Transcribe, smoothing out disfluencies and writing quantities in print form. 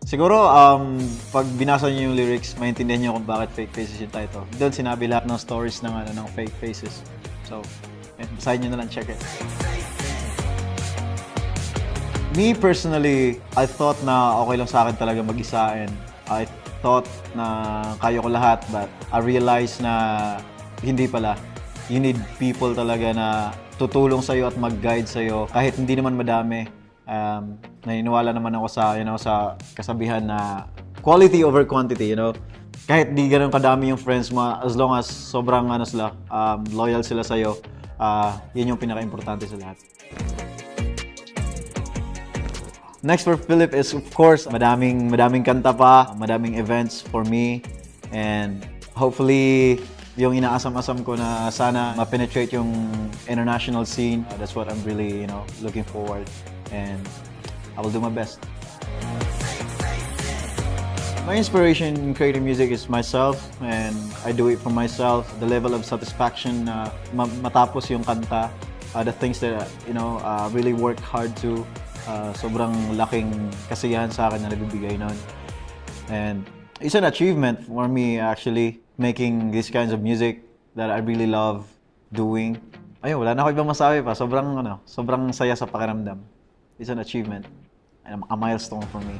Siguro, pag binasa niyo yung lyrics, maintindihan niyo kung bakit Fake Faces yung title. Doon sinabi lahat ng stories ng, ng Fake Faces. So, basahin niyo na lang, check it. Me personally, I thought na okay lang sa akin talaga mag-isa and I thought na kaya ko lahat, but I realized na hindi pala. You need people talaga na tutulong sa'yo at mag-guide sa'yo kahit hindi naman madami. Naniniwala naman ako sa, sa kasabihan na quality over quantity, Kahit di ganun kadami yung friends mo, as long as sobrang sila, loyal sila sa'yo, yun yung pinaka-importante sa lahat. Next for Philip is, of course, madaming kanta pa, madaming events for me, and hopefully, yung inaasam-asam ko na sana ma-penetrate yung international scene. That's what I'm really, looking forward, and I will do my best. My inspiration in creating music is myself, and I do it for myself. The level of satisfaction na matapos yung kanta, the things that, really work hard to, sobrang laking kasiyahan sa akin na nabibigay nun. And it's an achievement for me actually, making these kinds of music that I really love doing. Ayun, wala na ako ibang masabi pa. Sobrang saya sa pakiramdam. It's an achievement and a milestone for me.